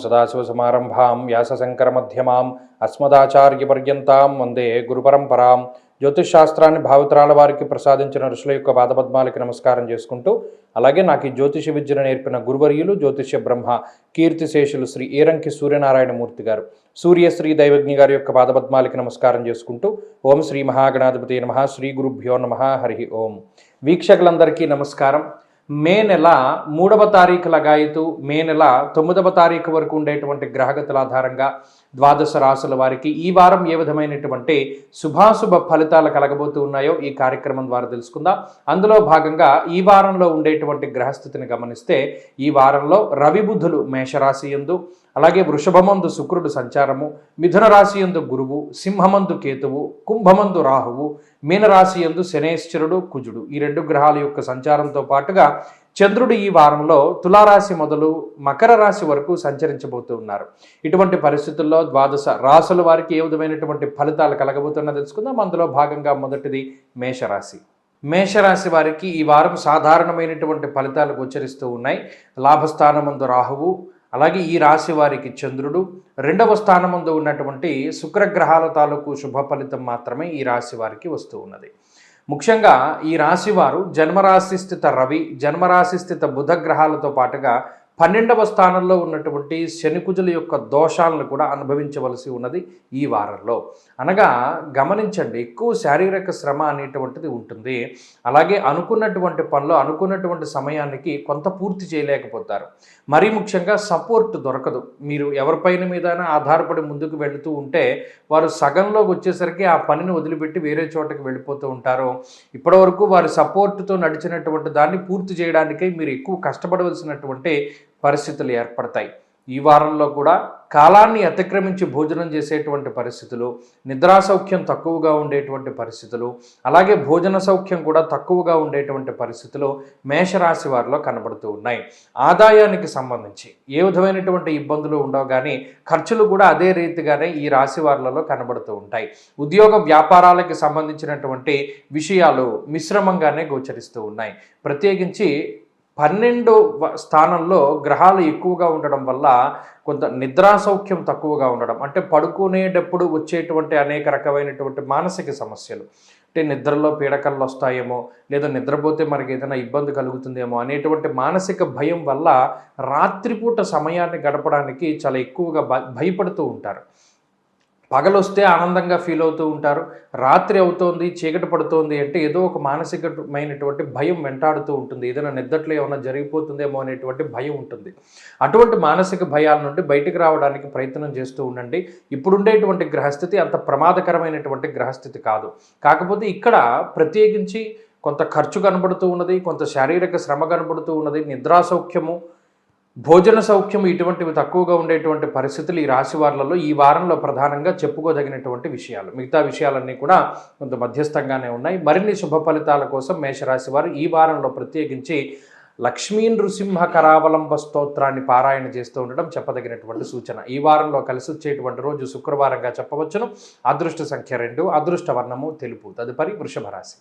సదాశివసమారంభాం వ్యాసశంకరమధ్యమాం అస్మదాచార్యపర్యంతాం వందే గురుపరంపరాం. జ్యోతిషశాస్త్రాన్ని భావితరాల వారికి ప్రసాదించిన ఋషుల యొక్క పాదపద్మాలకి నమస్కారం చేసుకుంటూ, అలాగే నాకు ఈ జ్యోతిష విద్యను నేర్పిన గురువర్యులు జ్యోతిష్య బ్రహ్మ కీర్తిశేషులు శ్రీ ఏరంకి సూర్యనారాయణమూర్తి గారు, సూర్యశ్రీ దైవజ్ఞి గారి యొక్క పాదపద్మాలకి నమస్కారం చేసుకుంటూ, ఓం శ్రీ మహాగణాధిపతి నమః, శ్రీ గురుభ్యో నమః, హరి ఓం. వీక్షకులందరికీ నమస్కారం. మే నెల 3వ తారీఖు లగాయతు మే నెల 9వ తారీఖు వరకు ఉండేటువంటి గ్రహగతుల ఆధారంగా ద్వాదశ రాశుల వారికి ఈ వారం ఏ విధమైనటువంటి శుభాశుభ ఫలితాలు కలగబోతూ ఉన్నాయో ఈ కార్యక్రమం ద్వారా తెలుసుకుందాం. అందులో భాగంగా ఈ వారంలో ఉండేటువంటి గ్రహస్థితిని గమనిస్తే, ఈ వారంలో రవి బుధులు మేషరాశి యందు, అలాగే వృషభమందు శుక్రుడు సంచారము, మిథున రాశి యందు గురువు, సింహమందు కేతువు, కుంభమందు రాహువు, మీనరాశి యందు శనేశ్వరుడు కుజుడు, ఈ 2 గ్రహాల యొక్క సంచారంతో పాటుగా చంద్రుడు ఈ వారంలో తులారాశి మొదలు మకర రాశి వరకు సంచరించబోతూ ఉన్నారు. ఇటువంటి పరిస్థితుల్లో ద్వాదశ రాశుల వారికి ఏ విధమైనటువంటి ఫలితాలు కలగబోతున్నా తెలుసుకుందాం. అందులో భాగంగా మొదటిది మేషరాశి. మేషరాశి వారికి ఈ వారం సాధారణమైనటువంటి ఫలితాలు గోచరిస్తూ ఉన్నాయి. లాభస్థానమందు రాహువు, అలాగే ఈ రాశి వారికి చంద్రుడు, 2వ స్థానమందు ఉన్నటువంటి శుక్రగ్రహాల తాలూకు శుభ ఫలితం మాత్రమే ఈ రాశి వారికి వస్తూ ఉన్నది. ముఖ్యంగా ఈ రాశి వారు జన్మరాశి స్థిత రవి, జన్మరాశి స్థిత బుధ గ్రహాలతో పాటుగా 12వ స్థానంలో ఉన్నటువంటి శనికుజుల యొక్క దోషాలను కూడా అనుభవించవలసి ఉన్నది ఈ వారంలో. అనగా గమనించండి, ఎక్కువ శారీరక శ్రమ అనేటువంటిది ఉంటుంది. అలాగే అనుకున్నటువంటి పనులు అనుకున్నటువంటి సమయానికి కొంత పూర్తి చేయలేకపోతారు. మరీ ముఖ్యంగా సపోర్ట్ దొరకదు. మీరు ఎవరిపైన మీద ఆధారపడి ముందుకు వెళుతూ ఉంటే వారు సగంలోకి వచ్చేసరికి ఆ పనిని వదిలిపెట్టి వేరే చోటకి వెళ్ళిపోతూ ఉంటారు. ఇప్పటివరకు వారి సపోర్టుతో నడిచినటువంటి దాన్ని పూర్తి చేయడానికై మీరు ఎక్కువ కష్టపడవలసినటువంటి పరిస్థితులు ఏర్పడతాయి. ఈ వారంలో కూడా కాలాన్ని అతిక్రమించి భోజనం చేసేటువంటి పరిస్థితులు, నిద్రా సౌఖ్యం తక్కువగా ఉండేటువంటి పరిస్థితులు, అలాగే భోజన సౌఖ్యం కూడా తక్కువగా ఉండేటువంటి పరిస్థితులు మేషరాశి వారిలో కనబడుతూ ఉన్నాయి. ఆదాయానికి సంబంధించి ఏ విధమైనటువంటి ఇబ్బందులు ఉండవు, కానీ ఖర్చులు కూడా అదే రీతిగానే ఈ రాశి వారిలో కనబడుతూ ఉంటాయి. ఉద్యోగ వ్యాపారాలకి సంబంధించినటువంటి విషయాలు మిశ్రమంగానే గోచరిస్తూ ఉన్నాయి. ప్రత్యేకించి 12వ స్థానంలో గ్రహాలు ఎక్కువగా ఉండడం వల్ల కొంత నిద్రా సౌఖ్యం తక్కువగా ఉండడం, అంటే పడుకునేటప్పుడు వచ్చేటువంటి అనేక రకమైనటువంటి మానసిక సమస్యలు, అంటే నిద్రలో పీడకలు వస్తాయేమో, లేదా నిద్రపోతే మనకి ఏదైనా ఇబ్బంది కలుగుతుందేమో అనేటువంటి మానసిక భయం వల్ల రాత్రిపూట సమయాన్ని గడపడానికి చాలా ఎక్కువగా భయపడుతూ ఉంటారు. పగలొస్తే ఆనందంగా ఫీల్ అవుతూ ఉంటారు. రాత్రి అవుతోంది, చీకటి పడుతోంది అంటే ఏదో ఒక మానసికమైనటువంటి భయం వెంటాడుతూ ఉంటుంది. ఏదైనా నిద్రలో ఏమైనా జరిగిపోతుందేమో అనేటువంటి భయం ఉంటుంది. అటువంటి మానసిక భయాల నుండి బయటికి రావడానికి ప్రయత్నం చేస్తూ ఉండండి. ఇప్పుడుండేటువంటి గ్రహస్థితి అంత ప్రమాదకరమైనటువంటి గ్రహస్థితి కాదు. కాకపోతే ఇక్కడ ప్రత్యేకించి కొంత ఖర్చు కనబడుతూ ఉన్నది, కొంత శారీరక శ్రమ కనబడుతూ ఉన్నది, నిద్రా సౌఖ్యము, భోజన సౌఖ్యం ఇటువంటివి తక్కువగా ఉండేటువంటి పరిస్థితులు ఈ రాశి వారులలో ఈ వారంలో ప్రధానంగా చెప్పుకోదగినటువంటి విషయాలు. మిగతా విషయాలన్నీ కూడా కొంత మధ్యస్థంగానే ఉన్నాయి. మరిన్ని శుభ ఫలితాల కోసం మేషరాశి వారు ఈ వారంలో ప్రత్యేకించి లక్ష్మీ నృసింహ కరావలంబ స్తోత్రాన్ని పారాయణ చేస్తూ ఉండడం చెప్పదగినటువంటి సూచన. ఈ వారంలో కలిసి వచ్చేటువంటి రోజు శుక్రవారంగా చెప్పవచ్చును. అదృష్ట సంఖ్య 2, అదృష్ట వర్ణము తెలుపు. తదుపరి వృషభ రాశి.